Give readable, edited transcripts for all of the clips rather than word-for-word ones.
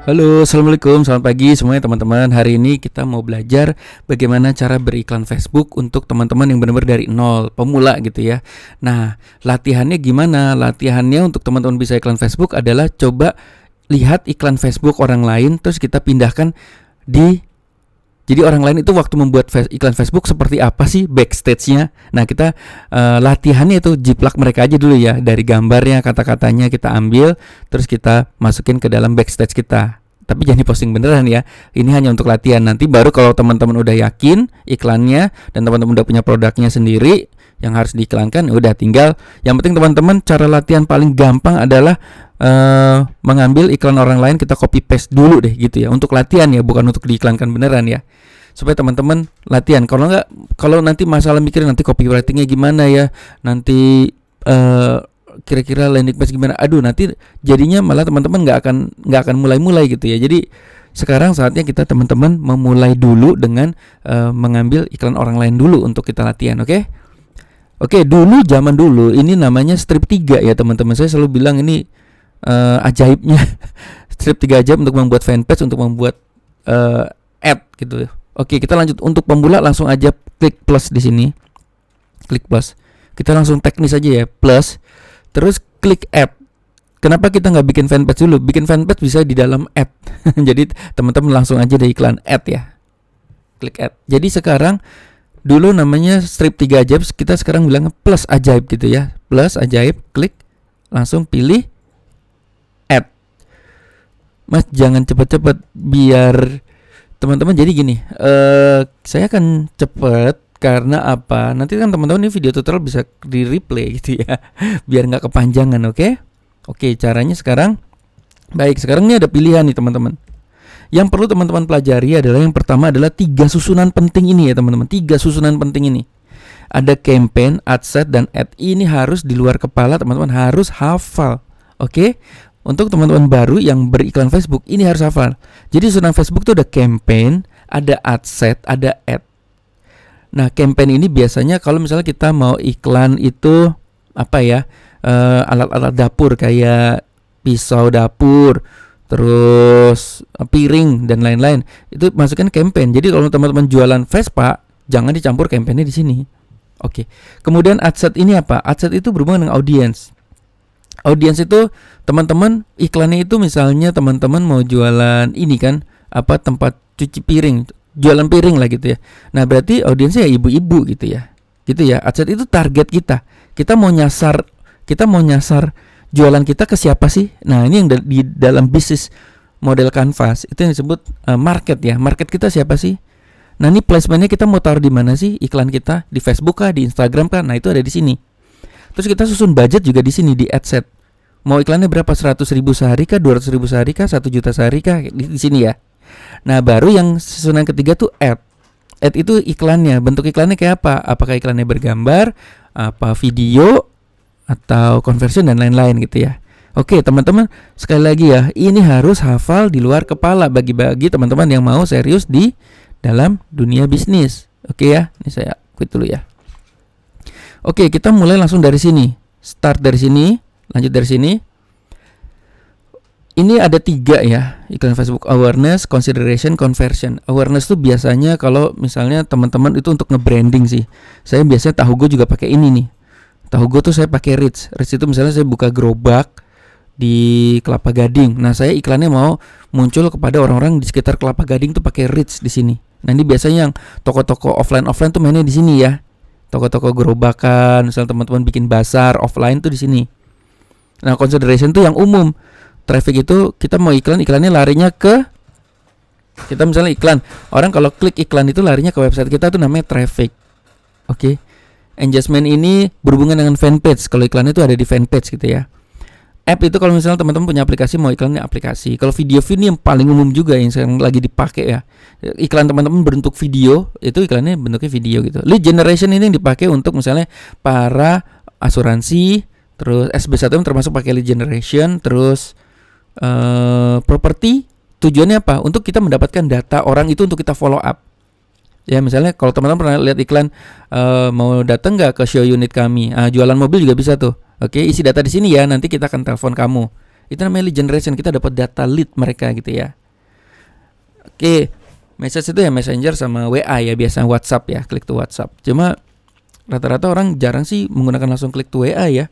Halo, assalamualaikum, selamat pagi semuanya teman-teman. Hari ini kita mau belajar bagaimana cara beriklan Facebook untuk teman-teman yang benar-benar dari nol, pemula gitu ya. Nah, latihannya gimana? Latihannya untuk teman-teman bisa iklan Facebook adalah coba lihat iklan Facebook orang lain, terus kita pindahkan di jadi orang lain itu waktu membuat iklan Facebook seperti apa sih backstage-nya. Nah kita latihannya itu jiplak mereka aja dulu ya. Dari gambarnya, kata-katanya kita ambil, terus kita masukin ke dalam backstage kita. Tapi jangan diposting beneran ya. Ini hanya untuk latihan. Nanti baru kalau teman-teman udah yakin iklannya dan teman-teman udah punya produknya sendiri yang harus diiklankan, udah tinggal. Yang penting teman-teman, cara latihan paling gampang adalah mengambil iklan orang lain, kita copy paste dulu deh gitu ya. Untuk latihan ya, bukan untuk diiklankan beneran ya. Supaya teman-teman latihan. Kalau nanti masalah mikirin nanti copywritingnya gimana ya, nanti kira-kira landing page gimana, aduh nanti jadinya malah teman-teman nggak akan mulai gitu ya. Jadi sekarang saatnya kita teman-teman memulai dulu dengan mengambil iklan orang lain dulu untuk kita latihan, oke? Oke, zaman dulu ini namanya strip 3 ya teman-teman. Saya selalu bilang ini ajaibnya strip 3 jam untuk membuat fanpage, untuk membuat ad gitu. Oke, kita lanjut. Untuk pemula langsung aja klik plus di sini. Klik plus. Kita langsung teknis aja ya, plus. Terus klik add. Kenapa kita nggak bikin fanpage dulu? Bikin fanpage bisa di dalam add. Jadi teman-teman langsung aja ada iklan add ya. Klik add. Jadi sekarang dulu namanya strip 3 ajaib, kita sekarang bilang plus ajaib gitu ya. Plus ajaib, klik, langsung pilih add. Mas jangan cepet-cepet biar teman-teman, jadi gini, saya akan cepet karena apa? Nanti kan teman-teman ini video tutorial bisa di replay gitu ya. Biar nggak kepanjangan, oke? Oke, caranya sekarang. Baik, sekarang ini ada pilihan nih teman-teman. Yang perlu teman-teman pelajari adalah yang pertama adalah 3 susunan penting ini ya teman-teman. 3 susunan penting ini. Ada campaign, ad set, dan ad. Ini harus di luar kepala teman-teman, harus hafal. Oke? Untuk teman-teman baru yang beriklan Facebook, ini harus hafal. Jadi susunan Facebook itu ada campaign, ada ad set, ada ad. Nah, campaign ini biasanya kalau misalnya kita mau iklan itu apa ya? Alat-alat dapur kayak pisau dapur, terus piring dan lain-lain. Itu masukkan campaign. Jadi kalau teman-teman jualan Vespa, jangan dicampur campaignnya di sini. Oke. Kemudian ad set ini apa? Ad set itu berhubungan dengan audience. Audiens itu teman-teman iklannya itu misalnya teman-teman mau jualan ini kan, apa, tempat cuci piring, jualan piring lah gitu ya. Nah berarti audiensnya ya ibu-ibu gitu ya. Gitu ya. Adset itu target kita. Kita mau nyasar jualan kita ke siapa sih? Nah ini yang di dalam bisnis model Canvas itu yang disebut market ya. Market kita siapa sih? Nah ini placementnya kita mau taruh di mana sih iklan kita? Di Facebook kah? Di Instagram kah? Nah itu ada di sini. Terus kita susun budget juga di sini di ad set. Mau iklannya berapa? 100.000 sehari kah? 200.000 sehari kah? 1 juta sehari kah? Di sini ya. Nah baru yang susunan ketiga tuh ad. Ad itu iklannya. Bentuk iklannya kayak apa? Apakah iklannya bergambar? Apa video? Atau conversion dan lain-lain gitu ya. Oke teman-teman, sekali lagi ya, ini harus hafal di luar kepala bagi teman-teman yang mau serius di dalam dunia bisnis. Oke ya, ini saya quit dulu ya. Oke, kita mulai langsung dari sini. Start dari sini, lanjut dari sini. Ini ada 3 ya, iklan Facebook: awareness, consideration, conversion. Awareness tuh biasanya kalau misalnya teman-teman itu untuk nge-branding sih. Saya biasanya Tahugo juga pakai ini nih. Tahugo tuh saya pakai Reach. Reach itu misalnya saya buka gerobak di Kelapa Gading. Nah, saya iklannya mau muncul kepada orang-orang di sekitar Kelapa Gading tuh pakai Reach di sini. Nah, ini biasanya yang toko-toko offline tuh mainnya di sini ya. Toko-toko gerobakan, misalnya teman-teman bikin bazar offline tuh di sini. Nah, consideration tuh yang umum. Traffic itu kita mau iklannya larinya ke, kita misalnya iklan, orang kalau klik iklan itu larinya ke website kita tuh namanya traffic. Oke. Engagement ini berhubungan dengan fanpage. Kalau iklannya itu ada di fanpage gitu ya. App itu kalau misalnya teman-teman punya aplikasi, mau iklannya aplikasi. Kalau video ini yang paling umum juga yang sekarang lagi dipakai ya. Iklan teman-teman berbentuk video, itu iklannya bentuknya video gitu. Lead generation ini yang dipakai untuk misalnya para asuransi, terus SB1 termasuk pakai lead generation, terus properti. Tujuannya apa? Untuk kita mendapatkan data orang itu untuk kita follow up. Ya misalnya kalau teman-teman pernah lihat iklan mau datang nggak ke show unit kami, jualan mobil juga bisa tuh. Oke, isi data di sini ya, nanti kita akan telepon kamu. Itu namanya lead generation, kita dapat data lead mereka gitu ya. Oke, message itu ya Messenger sama WA ya, biasa WhatsApp ya, klik to WhatsApp. Cuma rata-rata orang jarang sih menggunakan langsung klik to WA ya.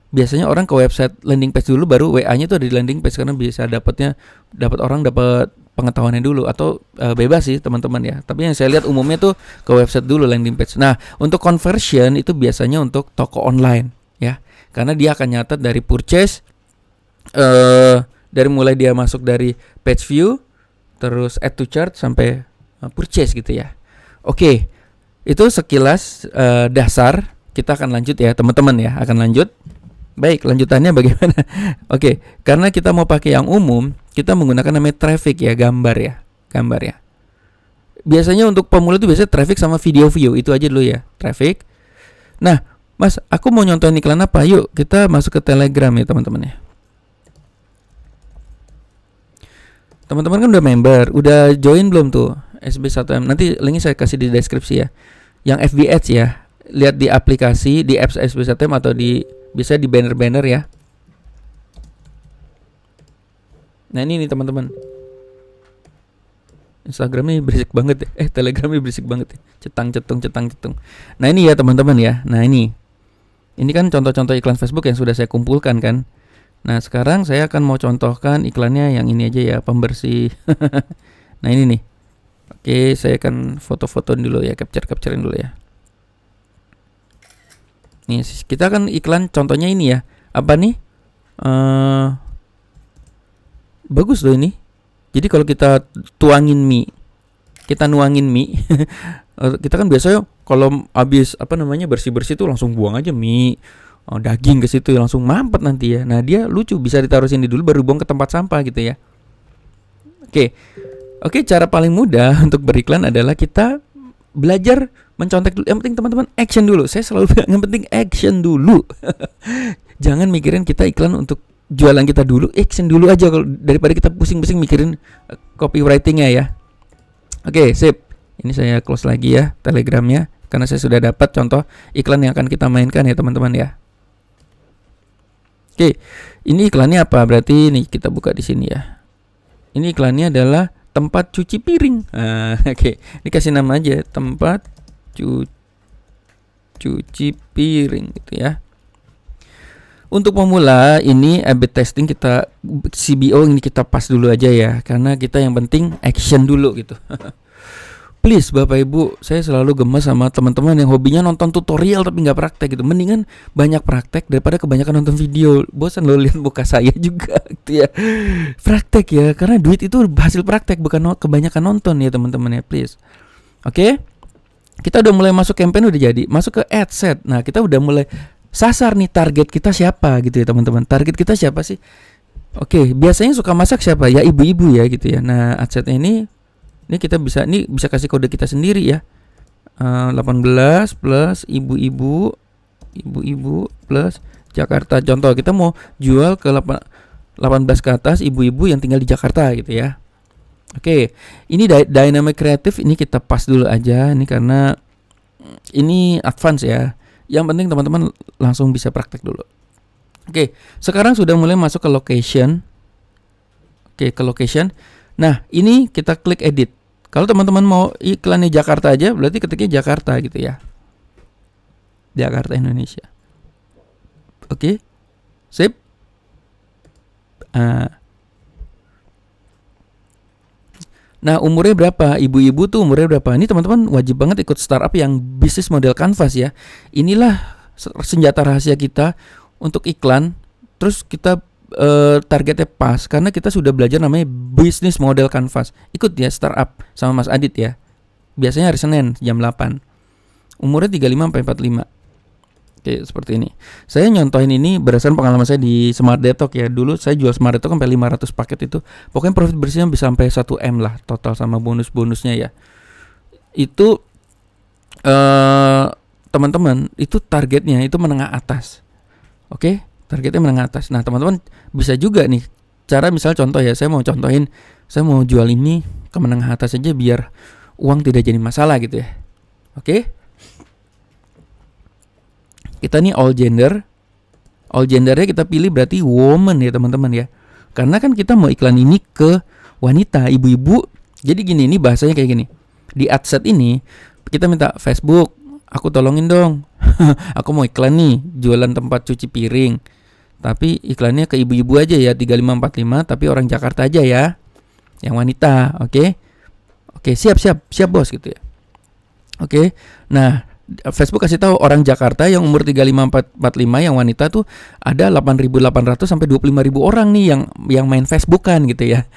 Biasanya orang ke website landing page dulu, baru WA-nya tuh ada di landing page, karena bisa dapat pengetahuannya dulu, atau bebas sih teman-teman ya. Tapi yang saya lihat umumnya tuh ke website dulu landing page. Nah, untuk conversion itu biasanya untuk toko online ya, karena dia akan nyatat dari purchase, dari mulai dia masuk dari page view, terus add to chart sampai purchase gitu ya. Oke, itu sekilas dasar. Kita akan lanjut ya teman-teman ya, akan lanjut. Baik, lanjutannya bagaimana? Oke, karena kita mau pakai yang umum, kita menggunakan namanya traffic ya, gambar ya. Biasanya untuk pemula itu biasanya traffic sama video view, itu aja dulu ya, traffic. Nah, Mas, aku mau nyontohin iklan apa? Yuk, kita masuk ke Telegram ya teman-teman ya. Teman-teman kan udah member, udah join belum tuh SB1M? Nanti linknya saya kasih di deskripsi ya. Yang FB Ads ya, lihat di aplikasi, di apps SB1M atau bisa di banner-banner ya. Nah ini nih teman-teman, Instagramnya berisik banget ya. Telegramnya berisik banget ya. Cetang cetung. Nah ini ya teman-teman ya. Nah ini kan contoh-contoh iklan Facebook yang sudah saya kumpulkan kan. Nah sekarang saya akan mau contohkan iklannya yang ini aja ya, pembersih. Nah ini nih. Oke, saya akan foto-fotoin dulu ya, capturein dulu ya. Nih kita kan iklan contohnya ini ya. Apa nih? Bagus loh ini. Jadi kalau kita nuangin mie, kita kan biasanya kalau habis bersih-bersih tuh langsung buang aja mie, daging ke situ langsung mampet nanti ya. Nah dia lucu, bisa ditaruh sini dulu baru buang ke tempat sampah gitu ya. Oke, cara paling mudah untuk beriklan adalah kita belajar mencontek dulu. Yang penting teman-teman action dulu. Saya selalu bilang yang penting action dulu. Jangan mikirin kita iklan untuk jualan kita dulu, action dulu aja kalau daripada kita pusing-pusing mikirin copywritingnya ya. Oke, sip. Ini saya close lagi ya Telegramnya, karena saya sudah dapat contoh iklan yang akan kita mainkan ya teman-teman ya. Oke, ini iklannya apa? Berarti ini kita buka di sini ya. Ini iklannya adalah tempat cuci piring. Oke, ini kasih nama aja tempat cuci piring gitu ya. Untuk pemula ini A/B testing kita CBO ini kita pas dulu aja ya, karena kita yang penting action dulu gitu. Please Bapak Ibu, saya selalu gemes sama teman-teman yang hobinya nonton tutorial tapi nggak praktek gitu. Mendingan banyak praktek daripada kebanyakan nonton video. Bosan lo lihat muka saya juga gitu ya. Praktek ya, karena duit itu hasil praktek, bukan kebanyakan nonton ya teman-teman ya, please. Oke? Kita udah mulai masuk campaign, udah jadi. Masuk ke ad set. Nah, kita udah mulai sasar nih, target kita siapa gitu ya teman-teman. Target kita siapa sih? Oke, biasanya suka masak siapa? Ya ibu-ibu ya gitu ya. Nah, ad setnya ini kita bisa kasih kode kita sendiri ya. 18 plus ibu-ibu plus Jakarta. Contoh kita mau jual ke 18 ke atas, ibu-ibu yang tinggal di Jakarta gitu ya. Oke, ini dynamic creative ini kita pas dulu aja. Ini karena ini advance ya. Yang penting teman-teman langsung bisa praktek dulu. Oke, sekarang sudah mulai masuk ke location. Oke, ke location. Nah, ini kita klik edit. Kalau teman-teman mau iklannya Jakarta aja, berarti ketiknya Jakarta gitu ya. Jakarta Indonesia. Oke. Sip. Nah, umurnya berapa? Ibu-ibu tuh umurnya berapa? Ini teman-teman wajib banget ikut startup yang bisnis model Canvas ya. Inilah senjata rahasia kita untuk iklan. Terus kita targetnya pas, karena kita sudah belajar namanya bisnis model Canvas. Ikut ya startup sama Mas Adit ya. Biasanya hari Senin jam 8. Umurnya 35 sampai 45. Oke, seperti ini. Saya nyontohin ini berdasarkan pengalaman saya di Smart Detox ya. Dulu saya jual Smart Detox sampai 500 paket itu. Pokoknya profit bersihnya bisa sampai 1M lah total sama bonus-bonusnya ya. Itu teman-teman, itu targetnya itu menengah atas. Oke? Targetnya menengah atas. Nah teman-teman bisa juga nih cara, misal contoh ya, saya mau contohin, saya mau jual ini ke menengah atas aja biar uang tidak jadi masalah gitu ya. Oke? Kita nih all gendernya kita pilih berarti woman ya teman-teman ya. Karena kan kita mau iklan ini ke wanita, ibu-ibu. Jadi gini, ini bahasanya kayak gini. Di ad set ini kita minta Facebook, aku tolongin dong. Aku mau iklan nih, jualan tempat cuci piring. Tapi iklannya ke ibu-ibu aja ya, 3545, tapi orang Jakarta aja ya. Yang wanita, oke? Oke, siap bos gitu ya. Oke. Nah, Facebook kasih tahu orang Jakarta yang umur 3545 yang wanita tuh ada 8.800 sampai 25.000 orang nih yang main Facebookan gitu ya.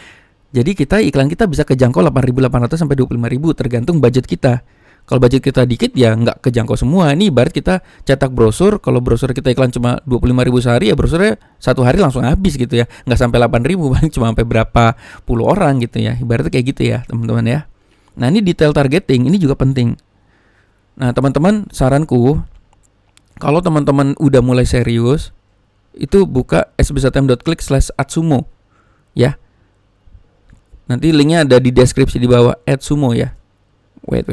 Jadi iklan kita bisa kejangkau 8.800 sampai 25.000 tergantung budget kita. Kalau budget kita dikit ya nggak kejangkau semua. Ini ibarat kita cetak brosur, kalau brosur kita iklan cuma 25.000 sehari ya brosurnya satu hari langsung habis gitu ya. Nggak sampai 8.000, paling cuma sampai berapa puluh orang gitu ya. Ibaratnya kayak gitu ya teman-teman ya. Nah ini detail targeting, ini juga penting. Nah teman-teman, saranku kalau teman-teman udah mulai serius, itu buka sbsatm.click/adsumo ya. Nanti linknya ada di deskripsi di bawah, adsumo ya. Wait.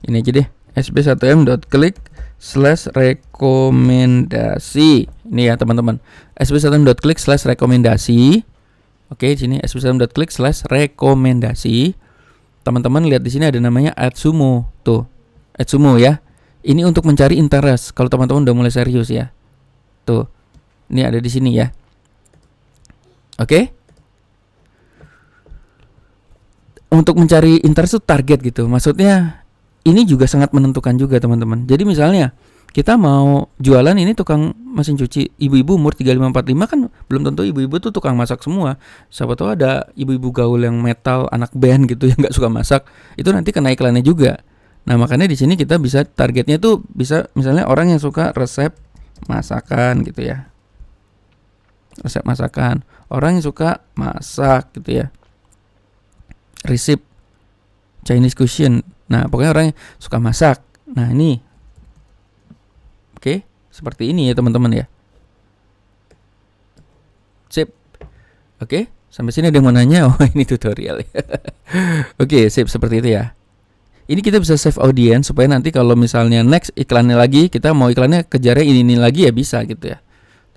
Ini aja deh, sb1m.click/rekomendasi. Ini ya teman-teman, sb1m.click/rekomendasi. Oke, di sini sb1m.click/rekomendasi. Teman-teman lihat di sini ada namanya AdSumo. Tuh, AdSumo ya. Ini untuk mencari interest kalau teman-teman udah mulai serius ya. Tuh. Ini ada di sini ya. Oke? Untuk mencari interest itu target gitu. Maksudnya ini juga sangat menentukan juga teman-teman. Jadi misalnya kita mau jualan ini tukang mesin cuci ibu-ibu umur 3545 kan belum tentu ibu-ibu tuh tukang masak semua. Siapa tahu ada ibu-ibu gaul yang metal, anak band gitu yang nggak suka masak. Itu nanti kena iklannya juga. Nah makanya di sini kita bisa targetnya tuh bisa misalnya orang yang suka resep masakan gitu ya. Resep masakan. Orang yang suka masak gitu ya. Resep Chinese cuisine. Nah pokoknya orang yang suka masak. Nah ini oke, seperti ini ya teman-teman ya. Sip. Oke, sampai sini ada yang mau nanya? Oh ini tutorial ya. Oke, sip, seperti itu ya. Ini kita bisa save audience supaya nanti kalau misalnya next iklannya lagi, kita mau iklannya kejarnya ini lagi ya bisa gitu ya.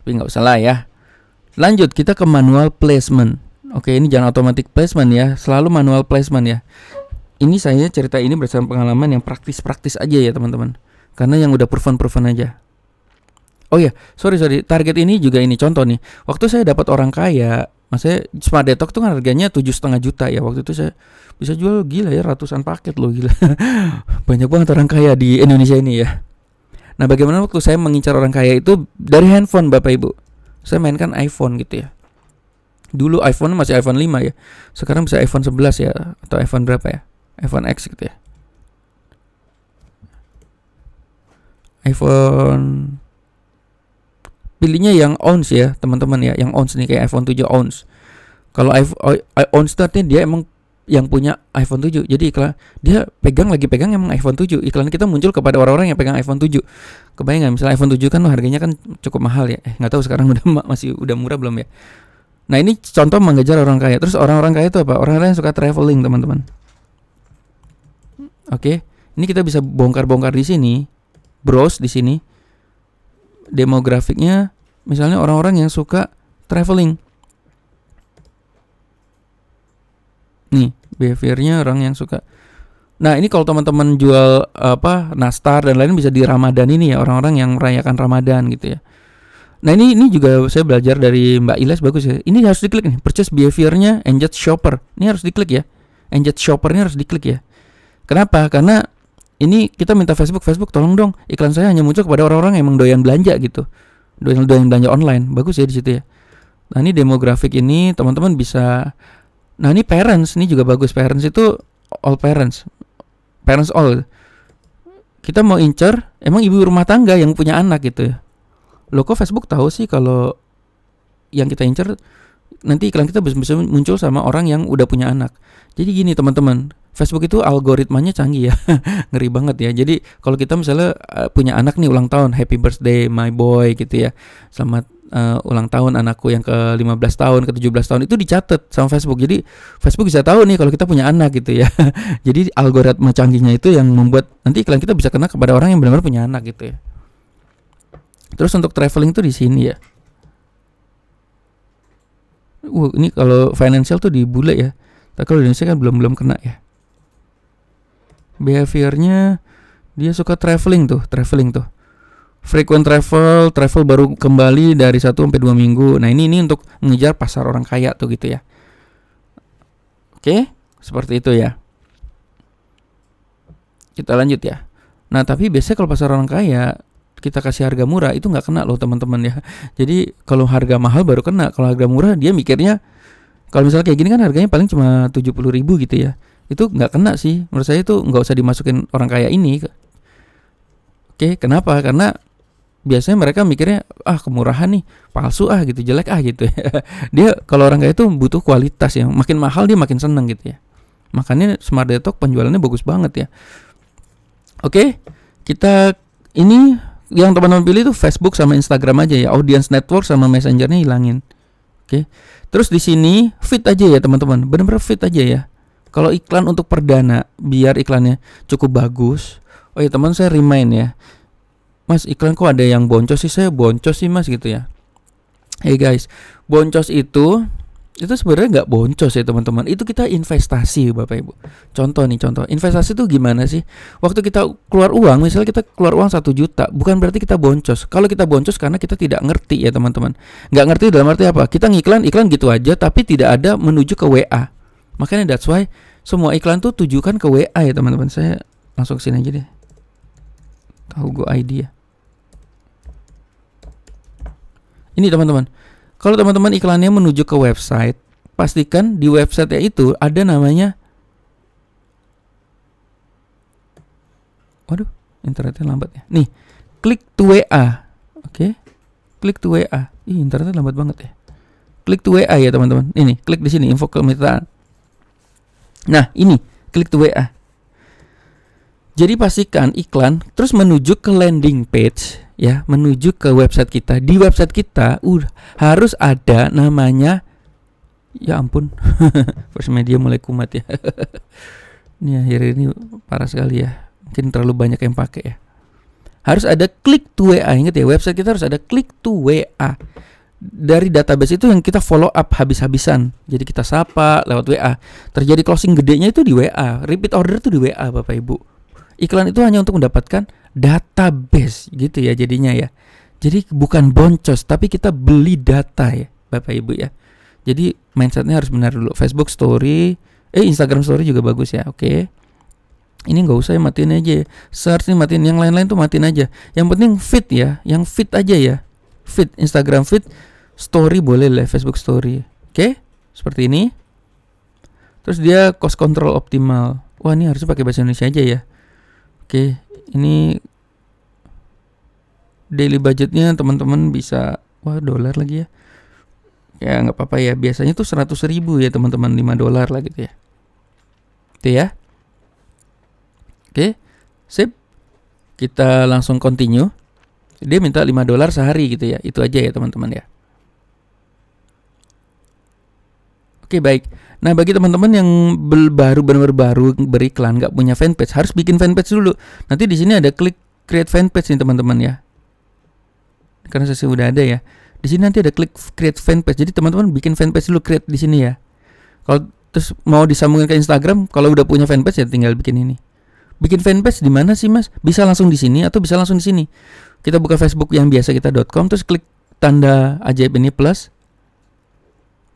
Tapi nggak usah lah ya. Lanjut kita ke manual placement. Oke, ini jangan automatic placement ya, selalu manual placement ya. Ini saya cerita ini berdasarkan pengalaman yang praktis-praktis aja ya teman-teman. Karena yang udah proven aja. Oh ya, sorry. Target ini juga ini contoh nih. Waktu saya dapat orang kaya, maksudnya Smart Detox tuh kan harganya 7,5 juta ya. Waktu itu saya bisa jual gila ya ratusan paket loh gila. Banyak banget orang kaya di Indonesia ini ya. Nah, bagaimana waktu saya mengincar orang kaya itu dari handphone Bapak Ibu. Saya mainkan iPhone gitu ya. Dulu iPhone masih iPhone 5 ya. Sekarang bisa iPhone 11 ya atau iPhone berapa ya? iPhone X gitu ya. iPhone pilihnya yang ounce ya teman-teman ya, yang ounce nih kayak iPhone 7 ounce. Kalau ounce itu artinya dia emang yang punya iPhone 7. Jadi iklan dia pegang emang iPhone 7. Iklan kita muncul kepada orang-orang yang pegang iPhone 7. Kebayang nggak misalnya iPhone 7 kan harganya kan cukup mahal ya. Nggak tahu sekarang masih udah murah belum ya. Nah ini contoh mengejar orang kaya. Terus orang-orang kaya itu apa? Orang-orang yang suka traveling teman-teman. Oke, ini kita bisa bongkar-bongkar di sini, browse di sini. Demografiknya, misalnya orang-orang yang suka traveling. Nih, behaviornya orang yang suka. Nah, ini kalau teman-teman jual nastar dan lain bisa di Ramadan ini ya, orang-orang yang merayakan Ramadan gitu ya. Nah, ini juga saya belajar dari Mbak Iles bagus ya. Ini harus diklik nih, purchase behaviornya engage shopper. Ini harus diklik ya. Engage shopper ini harus diklik ya. Kenapa? Karena ini kita minta Facebook tolong dong iklan saya hanya muncul kepada orang-orang yang emang doyan belanja gitu. Doyan belanja online. Bagus ya di situ ya. Nah, ini demografik ini teman-teman bisa. Nah, ini parents, ini juga bagus. Parents itu all parents. Parents all. Kita mau incer emang ibu rumah tangga yang punya anak gitu ya. Loh kok Facebook tahu sih kalau yang kita incer nanti iklan kita bisa muncul sama orang yang udah punya anak. Jadi gini teman-teman, Facebook itu algoritmanya canggih ya. Ngeri banget ya. Jadi kalau kita misalnya punya anak nih ulang tahun, happy birthday my boy gitu ya. Selamat ulang tahun anakku yang ke 15 tahun, ke 17 tahun itu dicatat sama Facebook. Jadi Facebook bisa tahu nih kalau kita punya anak gitu ya. Jadi algoritma canggihnya itu yang membuat nanti iklan kita bisa kena kepada orang yang benar-benar punya anak gitu ya. Terus untuk traveling tuh di sini ya. Ini kalau financial tuh di bule ya. Tapi kalau di Indonesia kan belum kena ya. Behaviornya dia suka traveling tuh. Frequent travel baru kembali dari 1 sampai 2 minggu. Nah, ini untuk mengejar pasar orang kaya tuh gitu ya. Oke, seperti itu ya. Kita lanjut ya. Nah, tapi biasanya kalau pasar orang kaya kita kasih harga murah itu nggak kena loh teman-teman ya. Jadi kalau harga mahal baru kena. Kalau harga murah dia mikirnya kalau misalnya kayak gini kan harganya paling cuma 70.000 gitu ya. Itu nggak kena sih. Menurut saya itu nggak usah dimasukin orang kaya ini. Oke, kenapa? Karena biasanya mereka mikirnya kemurahan nih, palsu gitu, jelek gitu ya. Dia kalau orang kaya itu butuh kualitas yang makin mahal dia makin seneng gitu ya. Makanya Smart Detox penjualannya bagus banget ya. Oke, kita ini yang teman-teman pilih tuh Facebook sama Instagram aja ya. Audience network sama messengernya hilangin. Oke. Terus di sini fit aja ya teman-teman. Benar-benar fit aja ya. Kalau iklan untuk perdana biar iklannya cukup bagus. Oh ya teman, saya remind ya. Mas, iklan kok ada yang boncos sih? Saya boncos sih mas gitu ya. Hey guys, boncos itu sebenarnya nggak boncos ya teman-teman. Itu kita investasi Bapak Ibu. Contoh investasi itu gimana sih? Waktu kita keluar uang, misalnya kita keluar uang 1 juta, bukan berarti kita boncos. Kalau kita boncos karena kita tidak ngerti ya teman-teman. Nggak ngerti dalam arti apa? Kita ngiklan gitu aja tapi tidak ada menuju ke WA. Makanya that's why semua iklan tuh tujukan ke WA ya teman-teman. Saya langsung kesini aja deh. Tahu Go ID ya. Ini teman-teman, kalau teman-teman iklannya menuju ke website, pastikan di website itu ada namanya. Waduh, internetnya lambat ya. Nih, klik to WA. Oke. Klik to WA. Internetnya lambat banget ya. Klik to WA ya teman-teman. Ini, klik di sini info kemitraan. Nah, ini klik to WA. Jadi pastikan iklan terus menuju ke landing page ya, menuju ke website kita. Di website kita harus ada namanya, ya ampun, First Media mulai kumat ya. Ini akhir ini parah sekali ya. Mungkin terlalu banyak yang pakai ya. Harus ada klik to WA. Ingat ya, website kita harus ada klik to WA. Dari database itu yang kita follow up habis-habisan. Jadi kita sapa lewat WA. Terjadi closing gedenya itu di WA. Repeat order itu di WA Bapak Ibu. Iklan itu hanya untuk mendapatkan database gitu ya jadinya ya. Jadi bukan boncos tapi kita beli data ya Bapak Ibu ya. Jadi mindsetnya harus benar dulu. Facebook Story, Instagram Story juga bagus ya. Oke. Ini nggak usah ya, matiin aja. Search nih matiin, yang lain-lain tuh matiin aja. Yang penting fit ya, yang fit aja ya. Fit Instagram fit, Story boleh lah, Facebook Story. Oke, seperti ini. Terus dia cost control optimal. Wah ini harusnya pakai bahasa Indonesia aja ya. Oke, ini daily budgetnya teman-teman bisa, $, lagi ya. Ya nggak apa-apa ya. Biasanya tuh 100.000 ya teman-teman, $5 lah gitu ya. Itu ya. Oke, sip. Kita langsung continue. Dia minta $5 sehari gitu ya. Itu aja ya teman-teman ya. Oke, baik. Nah, bagi teman-teman yang benar-benar baru beriklan, nggak punya fanpage, harus bikin fanpage dulu. Nanti di sini ada klik create fanpage nih teman-teman ya. Karena saya udah ada ya. Di sini nanti ada klik create fanpage. Jadi teman-teman bikin fanpage dulu, create di sini ya. Kalau terus mau disambungin ke Instagram, kalau udah punya fanpage ya tinggal bikin ini. Bikin fanpage di mana sih Mas? Bisa langsung di sini atau bisa langsung di sini. Kita buka Facebook yang biasa kita.com, terus klik tanda ajaib ini plus.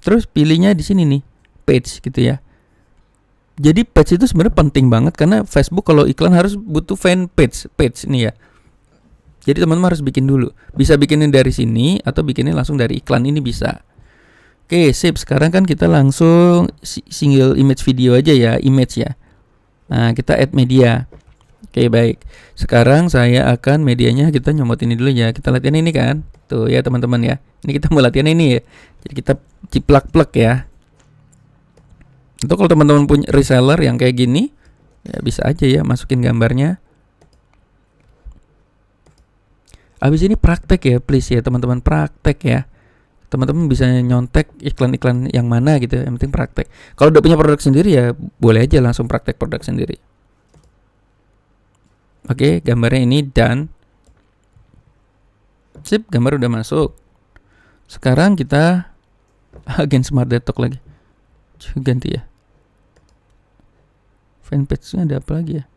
Terus pilihnya di sini nih, page gitu ya. Jadi page itu sebenarnya penting banget karena Facebook kalau iklan harus butuh fanpage, page nih ya. Jadi teman-teman harus bikin dulu. Bisa bikinin dari sini atau bikinnya langsung dari iklan ini bisa. Oke, sip. Sekarang kan kita langsung single image video aja ya, image ya. Nah, kita add media. Oke, baik. Sekarang saya akan medianya kita nyomot ini dulu ya. Kita latihan ini kan. Tuh ya teman-teman ya. Ini kita mau latihan ini ya. Jadi kita ciplak-plek ya. Itu kalau teman-teman punya reseller yang kayak gini, ya bisa aja ya masukin gambarnya. Abis ini praktek ya, please ya teman-teman, praktek ya. Teman-teman bisa nyontek iklan-iklan yang mana gitu, yang penting praktek. Kalau udah punya produk sendiri ya boleh aja langsung praktek produk sendiri. Oke, gambarnya ini done. Sip, gambar udah masuk. Sekarang kita agen Smart Detox lagi. Ganti ya. Fanpage-nya ada apa lagi ya?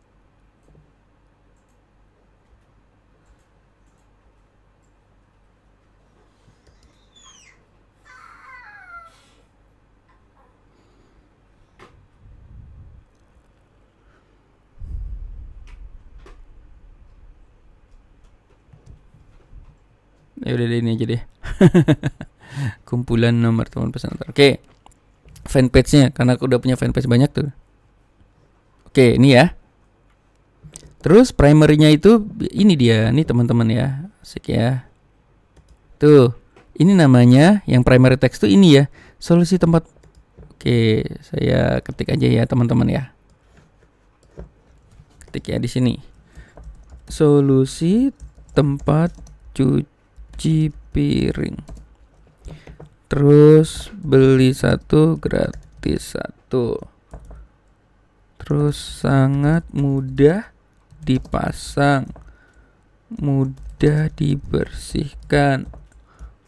Ya udah ini aja deh. Kumpulan nomor teman pesan antar. Oke. Fanpage-nya karena aku udah punya fanpage banyak tuh. Oke, ini ya. Terus primary-nya itu ini dia, nih teman-teman ya. Asik ya. Tuh. Ini namanya yang primary text tuh ini ya. Solusi tempat. Oke, saya ketik aja ya teman-teman ya. Ketik ya di sini. Solusi tempat cuci piring. Terus beli satu gratis satu. Terus sangat mudah dipasang, mudah dibersihkan,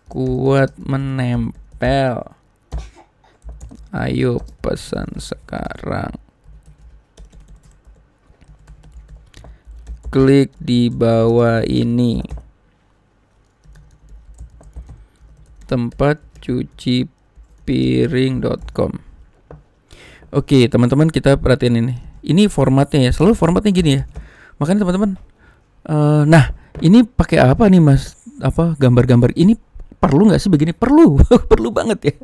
kuat menempel. Ayo pesan sekarang. Klik di bawah ini. tempatcucipiring.com. Oke, teman-teman kita perhatiin ini. Ini formatnya ya, selalu formatnya gini ya. Makanya teman-teman, nah ini pakai apa nih mas? Apa gambar-gambar ini perlu nggak sih begini? Perlu, perlu banget ya.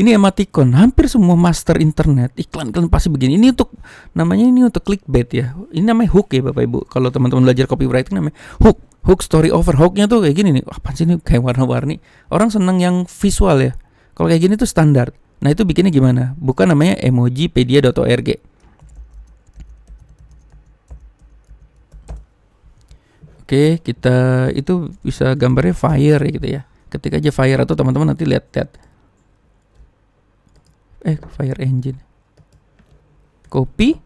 Ini emoticon, hampir semua master internet iklan-iklan pasti begini. Ini untuk namanya ini untuk clickbait ya. Ini namanya hook ya bapak ibu. Kalau teman-teman belajar copywriting namanya hook. Hook story over. Hooknya tuh kayak gini nih. Apaan sih ini kayak warna-warni. Orang seneng yang visual ya. Kalau kayak gini tuh standar. Nah itu bikinnya gimana? Bukan namanya emojipedia.org. Oke, kita itu bisa gambarnya fire ya gitu ya. Ketik aja fire atau teman-teman nanti lihat. Fire engine. Copy.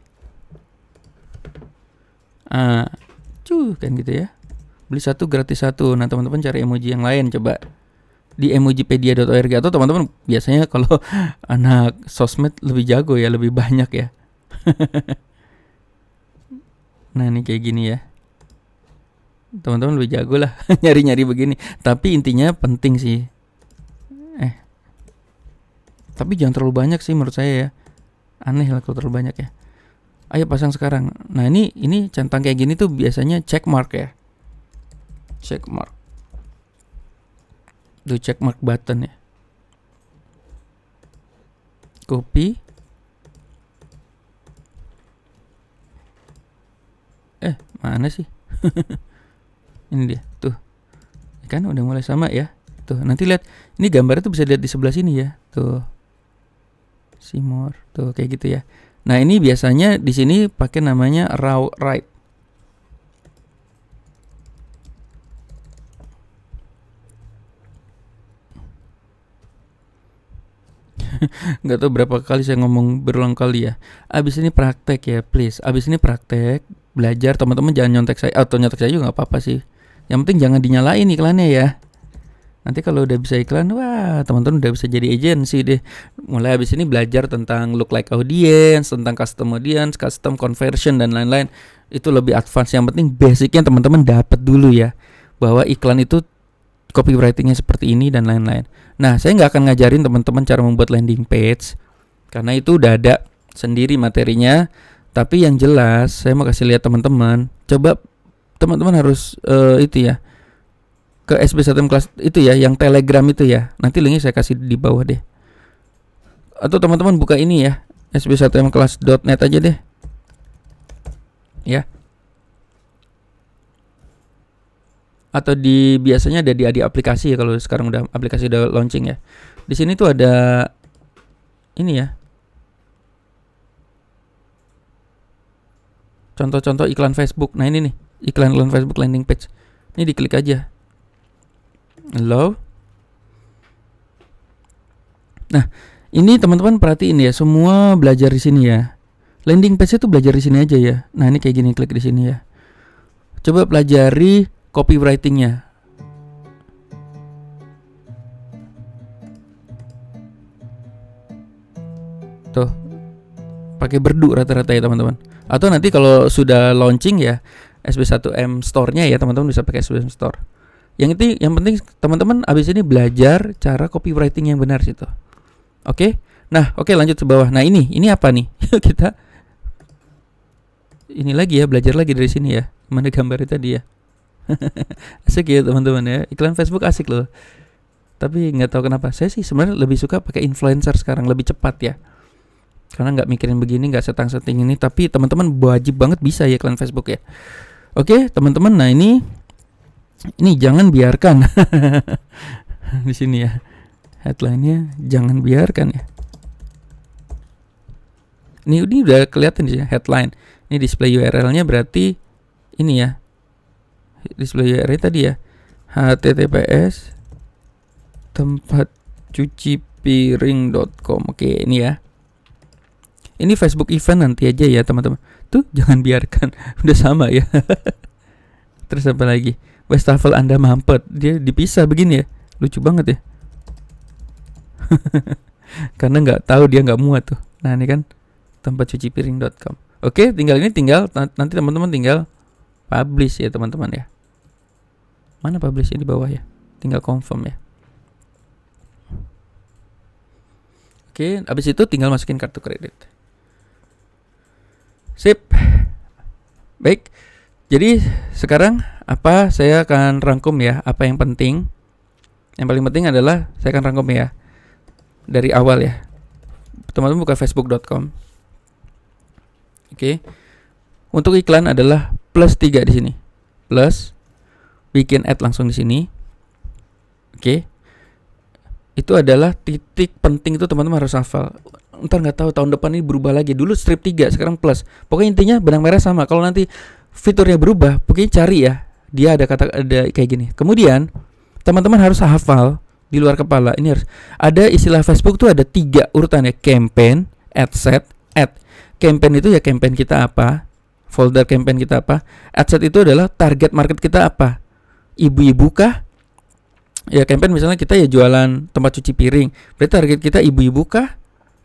Kan gitu ya. Beli satu gratis satu. Nah teman-teman cari emoji yang lain coba di emojipedia.org atau teman-teman biasanya kalau anak sosmed lebih jago ya, lebih banyak ya. Nah ini kayak gini ya. Teman-teman lebih jago lah nyari-nyari begini. Tapi intinya penting sih. Tapi jangan terlalu banyak sih menurut saya ya. Aneh lah kalau terlalu banyak ya. Ayo pasang sekarang. Nah ini centang kayak gini tuh biasanya check mark ya. Check mark. Tuh check mark button ya. Copy. Mana sih? Ini dia. Tuh. Kan udah mulai sama ya. Tuh, nanti lihat. Ini gambarnya tuh bisa lihat di sebelah sini ya. Tuh. See more. Tuh kayak gitu ya. Nah, ini biasanya di sini pakai namanya raw right. Nggak tahu berapa kali saya ngomong berulang kali ya. Abis ini praktek ya, please. Abis ini praktek, belajar. Teman-teman jangan nyontek saya atau nyontek saya juga nggak apa-apa sih. Yang penting jangan dinyalain iklannya ya. Nanti kalau udah bisa iklan, wah teman-teman udah bisa jadi agensi deh. Mulai abis ini belajar tentang look like audience, tentang custom audience, custom conversion dan lain-lain. Itu lebih advance. Yang penting basicnya teman-teman dapat dulu ya, bahwa iklan itu copywritingnya seperti ini dan lain-lain. Nah, saya nggak akan ngajarin teman-teman cara membuat landing page karena itu udah ada sendiri materinya. Tapi yang jelas saya mau kasih lihat teman-teman. Coba teman-teman harus itu ya, ke SB1M kelas itu ya, yang Telegram itu ya. Nanti linknya saya kasih di bawah deh. Atau teman-teman buka ini ya, sb1mkelas.net aja deh. Ya. Atau biasanya ada di aplikasi ya, kalau sekarang udah aplikasi udah launching ya. Di sini tuh ada ini ya. Contoh-contoh iklan Facebook. Nah, ini nih, iklan Facebook landing page. Ini diklik aja. Halo. Nah, ini teman-teman perhatiin ya, semua belajar di sini ya. Landing page itu belajar di sini aja ya. Nah, ini kayak gini, klik di sini ya. Coba pelajari copywritingnya. Tuh, pakai berdu rata-rata ya teman-teman. Atau nanti kalau sudah launching ya SB1M Store-nya ya teman-teman bisa pakai SB1M Store. Yang penting teman-teman abis ini belajar cara copywriting yang benar situ. Oke. Nah, oke lanjut ke bawah. Nah, ini apa nih? Kita ini lagi ya, belajar lagi dari sini ya. Mana gambarnya tadi ya? Asik ya teman-teman ya. Iklan Facebook asik loh. Tapi nggak tahu kenapa saya sih sebenarnya lebih suka pakai influencer sekarang, lebih cepat ya. Karena nggak mikirin begini, nggak setting ini. Tapi teman-teman wajib banget bisa ya iklan Facebook ya. Oke teman-teman, nah ini jangan biarkan di sini ya. Headline-nya jangan biarkan ya. Ini udah kelihatan di sini headline. Ini display URL-nya berarti ini ya. Display URL tadi ya. https tempatcucipiring.com. Oke, ini ya. Ini Facebook event nanti aja ya, teman-teman. Tuh, jangan biarkan. Udah sama ya. Terus apa lagi? Wastafel Anda mampet. Dia dipisah begini ya. Lucu banget ya. Karena nggak tahu dia nggak muat tuh. Nah ini kan tempatcucipiring.com. Oke, tinggal nanti teman-teman tinggal publish ya teman-teman ya. Mana publishnya di bawah ya? Tinggal confirm ya. Oke, abis itu tinggal masukin kartu kredit. Sip. Baik. Jadi sekarang saya akan rangkum ya apa yang penting. Yang paling penting adalah saya akan rangkum ya dari awal ya. Teman-teman buka facebook.com. Oke. Untuk iklan adalah +3 di sini. Plus bikin ad langsung di sini. Oke. Itu adalah titik penting, itu teman-teman harus hafal. Ntar nggak tahu tahun depan ini berubah lagi. Dulu strip 3, sekarang plus. Pokoknya intinya benang merah sama. Kalau nanti fiturnya berubah, pokoknya cari ya. Dia ada kayak gini. Kemudian teman-teman harus hafal di luar kepala. Ini harus ada istilah Facebook tuh ada 3 urutan ya. Campaign, ad set, ad. Campaign itu ya campaign kita apa, folder campaign kita apa. Ad set itu adalah target market kita apa. Ibu-ibu kah? Ya campaign misalnya kita ya jualan tempat cuci piring. Berarti target kita ibu-ibu kah?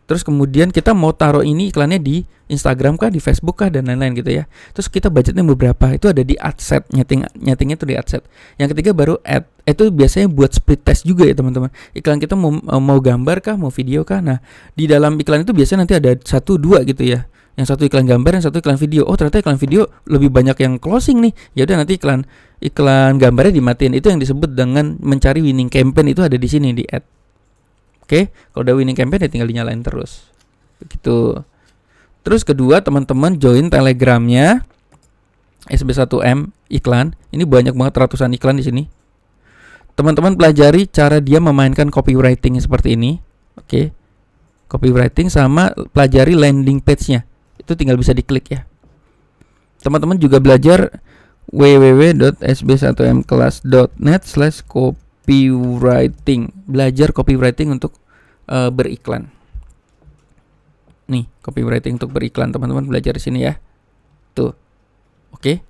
Terus kemudian kita mau taruh ini iklannya di Instagram kah, di Facebook kah, dan lain-lain gitu ya. Terus kita budgetnya beberapa, itu ada di ad set, nyetingnya itu di ad set. Yang ketiga baru ad, itu biasanya buat split test juga ya teman-teman. Iklan kita mau gambar kah, mau video kah. Nah di dalam iklan itu biasanya nanti ada 1-2 gitu ya. Yang satu iklan gambar, yang satu iklan video. Oh ternyata iklan video lebih banyak yang closing nih. Ya udah nanti iklan gambarnya dimatiin. Itu yang disebut dengan mencari winning campaign, itu ada di sini di ad. Oke, kalau udah winning campaign ya tinggal dinyalain terus. Begitu. Terus kedua, teman-teman join Telegramnya SB1M iklan. Ini banyak banget ratusan iklan di sini. Teman-teman pelajari cara dia memainkan copywriting seperti ini. Oke. Copywriting sama pelajari landing page-nya. Itu tinggal bisa diklik ya. Teman-teman juga belajar www.sb1mclass.net/copywriting. Belajar copywriting untuk beriklan. Nih, copywriting untuk beriklan, teman-teman belajar di sini ya. Tuh. Oke.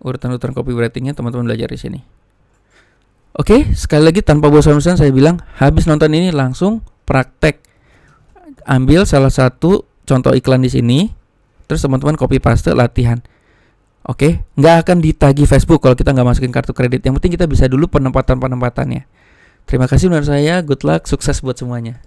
Urutan-urutan copywritingnya teman-teman belajar di sini. Oke, sekali lagi tanpa bosan-bosan saya bilang, habis nonton ini langsung praktek. Ambil salah satu contoh iklan di sini, terus teman-teman copy paste latihan. Oke, nggak akan ditagih Facebook kalau kita nggak masukin kartu kredit. Yang penting kita bisa dulu penempatan-penempatannya. Terima kasih menurut saya, good luck, sukses buat semuanya.